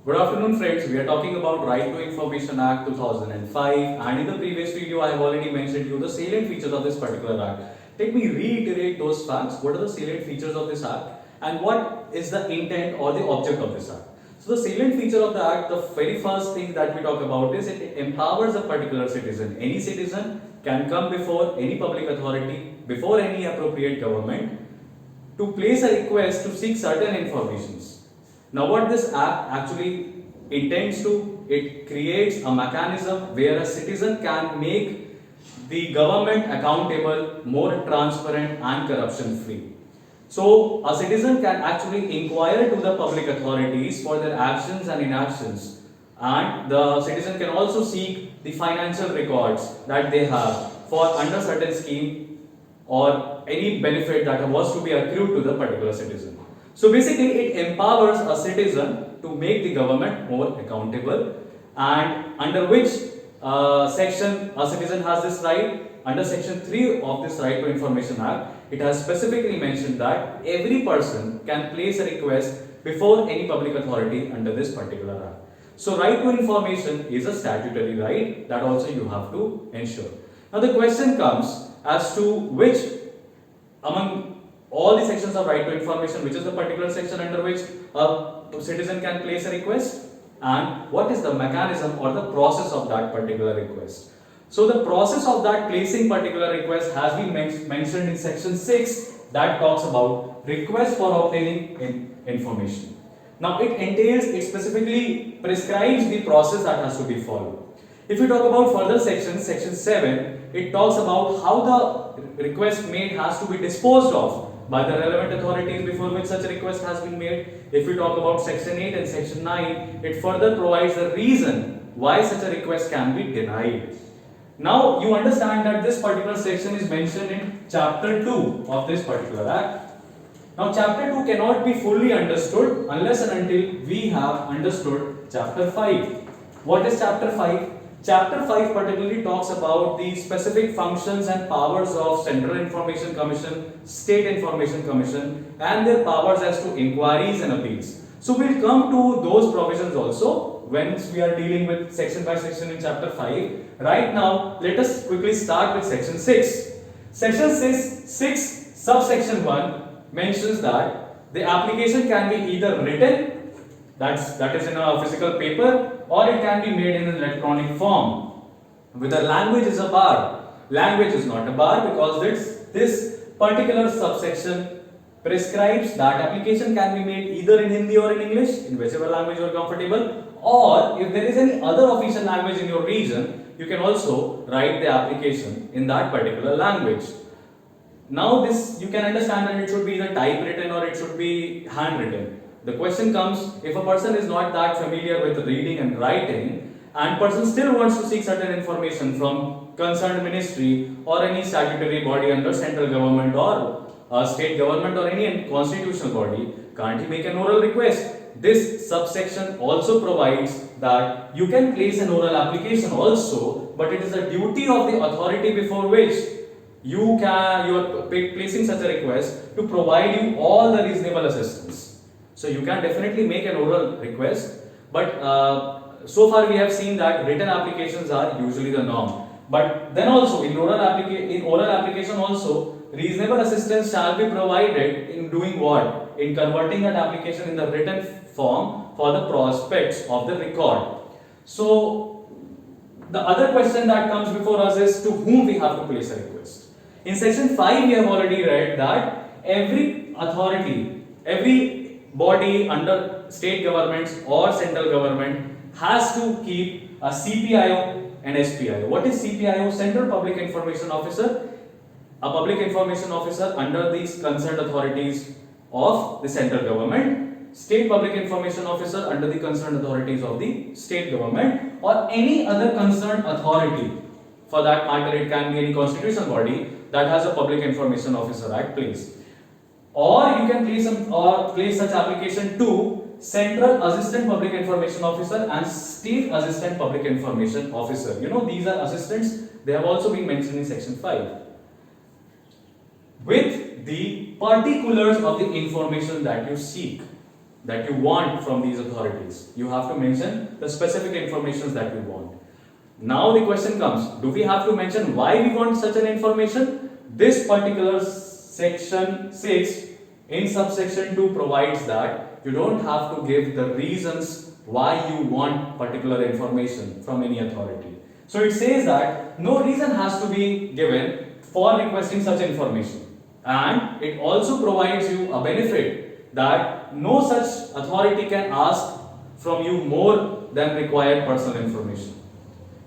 Good afternoon friends, we are talking about Right to Information Act 2005 and in the previous video I have already mentioned you the salient features of this particular act. Let me reiterate those facts. What are the salient features of this act and what is the intent or the object of this act? So the salient feature of the act, the very first thing that we talk about is it empowers a particular citizen. Any citizen can come before any public authority, before any appropriate government to place a request to seek certain informations. Now what this act actually intends to, it creates a mechanism where a citizen can make the government accountable, more transparent and corruption free. So a citizen can actually inquire to the public authorities for their actions and inactions, and the citizen can also seek the financial records that they have for under certain scheme or any benefit that was to be accrued to the particular citizen. So basically it empowers a citizen to make the government more accountable, and under which section a citizen has this right, under section 3 of this Right to Information Act, it has specifically mentioned that every person can place a request before any public authority under this particular act. So right to information is a statutory right that also you have to ensure. Now the question comes as to which among all the sections of Right to Information, which is the particular section under which a citizen can place a request, and what is the mechanism or the process of that particular request. So the process of that placing particular request has been mentioned in section 6 that talks about request for obtaining information. Now it entails, it specifically prescribes the process that has to be followed. If you talk about further sections, section 7, it talks about how the request made has to be disposed of by the relevant authorities before which such a request has been made. If we talk about section 8 and section 9, it further provides the reason why such a request can be denied. Now you understand that this particular section is mentioned in chapter 2 of this particular act. Now chapter 2 cannot be fully understood unless and until we have understood chapter 5. What is chapter 5? Chapter 5 particularly talks about the specific functions and powers of Central Information Commission, State Information Commission, and their powers as to inquiries and appeals. So we'll come to those provisions also when we are dealing with section by section in chapter 5. Right now, let us quickly start with section 6. Section 6 subsection 1 mentions that the application can be either written, that is in a physical paper, or it can be made in an electronic form. Whether language is a bar. Language is not a bar because this particular subsection prescribes that application can be made either in Hindi or in English, in whichever language you are comfortable, or if there is any other official language in your region, you can also write the application in that particular language. Now this you can understand that it should be either typewritten or it should be handwritten. The question comes, if a person is not that familiar with reading and writing and person still wants to seek certain information from concerned ministry or any statutory body under central government or state government or any constitutional body, can't he make an oral request? This subsection also provides that you can place an oral application also, but it is the duty of the authority before which you are placing such a request to provide you all the reasonable assistance. So you can definitely make an oral request, but so far we have seen that written applications are usually the norm. But then also in oral application also, reasonable assistance shall be provided in doing what? In converting that application in the written form for the prospects of the record. So the other question that comes before us is to whom we have to place a request. In section 5 we have already read that every authority, every body under state governments or central government has to keep a CPIO and SPIO. What is CPIO? Central Public Information Officer. A public information officer under these concerned authorities of the central government, state public information officer under the concerned authorities of the state government, or any other concerned authority. For that matter, it can be any constitutional body that has a Public Information Officer Act placed. Or you can place such application to Central Assistant Public Information Officer and State Assistant Public Information Officer. You know, these are assistants. They have also been mentioned in section 5. With the particulars of the information that you seek. that you want from these authorities. You have to mention the specific information that you want. Now the question comes, do we have to mention why we want such an information? This particular section 6 in subsection 2 provides that you don't have to give the reasons why you want particular information from any authority. So it says that no reason has to be given for requesting such information, and it also provides you a benefit that no such authority can ask from you more than required personal information.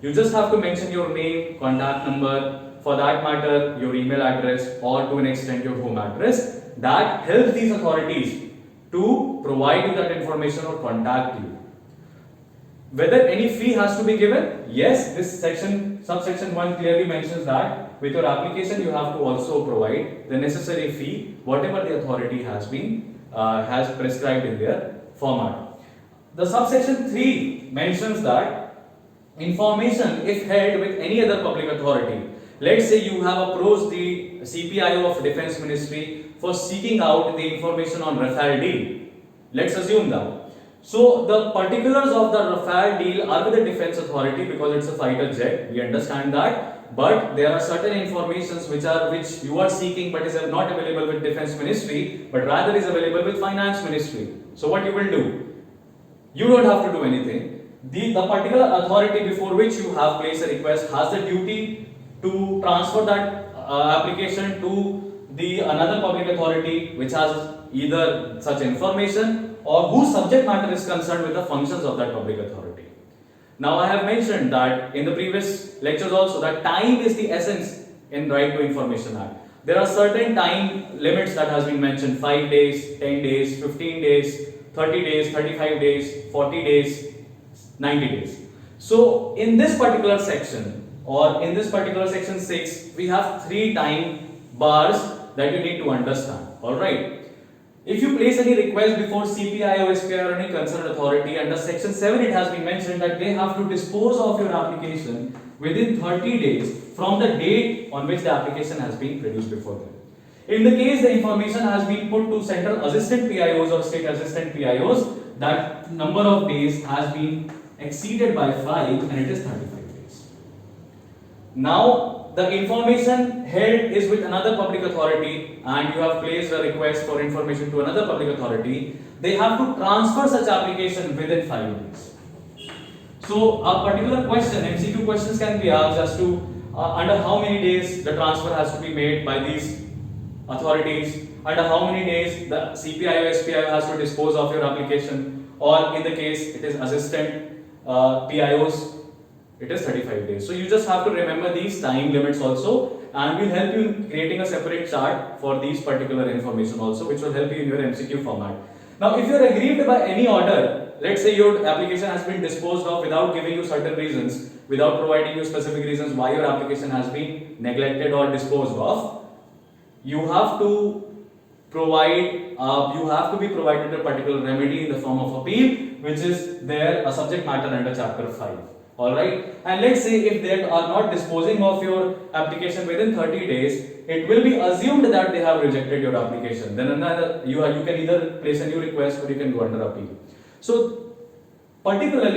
You just have to mention your name, contact number, for that matter your email address, or to an extent your home address. That helps these authorities to provide you that information or contact you. Whether any fee has to be given? Yes, this subsection 1 clearly mentions that with your application you have to also provide the necessary fee, whatever the authority has prescribed in their format. The subsection 3 mentions that information, if held with any other public authority, let's say you have approached the CPIO of Defense Ministry for seeking out the information on Rafale deal. Let's assume that. So the particulars of the Rafale deal are with the Defense Authority because it's a fighter jet. We understand that. But there are certain informations which you are seeking but is not available with Defense Ministry, but rather is available with Finance Ministry. So what you will do? You don't have to do anything. The particular authority before which you have placed a request has the duty to transfer that application to the another public authority which has either such information or whose subject matter is concerned with the functions of that public authority. Now I have mentioned that in the previous lectures also that time is the essence in Right to Information Act. There are certain time limits that has been mentioned: 5 days, 10 days, 15 days, 30 days, 35 days, 40 days, 90 days. So in this particular section, or in this particular section 6, we have 3 time bars that you need to understand. Alright. If you place any request before CPIO, SPI or any concerned authority, under section 7 it has been mentioned that they have to dispose of your application within 30 days from the date on which the application has been produced before them. In the case the information has been put to central assistant PIOs or state assistant PIOs, that number of days has been exceeded by 5 and it is 35 days. Now the information held is with another public authority and you have placed a request for information to another public authority, they have to transfer such application within 5 days. So a particular question, MCQ questions can be asked as to under how many days the transfer has to be made by these authorities, under how many days the CPIO, SPIO has to dispose of your application, or in the case it is assistant PIOs, it is 35 days. So you just have to remember these time limits also, and will help you in creating a separate chart for these particular information also, which will help you in your MCQ format. Now if you are aggrieved by any order, let's say your application has been disposed of without giving you certain reasons, without providing you specific reasons why your application has been neglected or disposed of, you have to be provided a particular remedy in the form of appeal, which is there a subject matter under chapter 5. Alright, and let's say if they are not disposing of your application within 30 days, it will be assumed that they have rejected your application. Then you can either place a new request or you can go under appeal. So particularly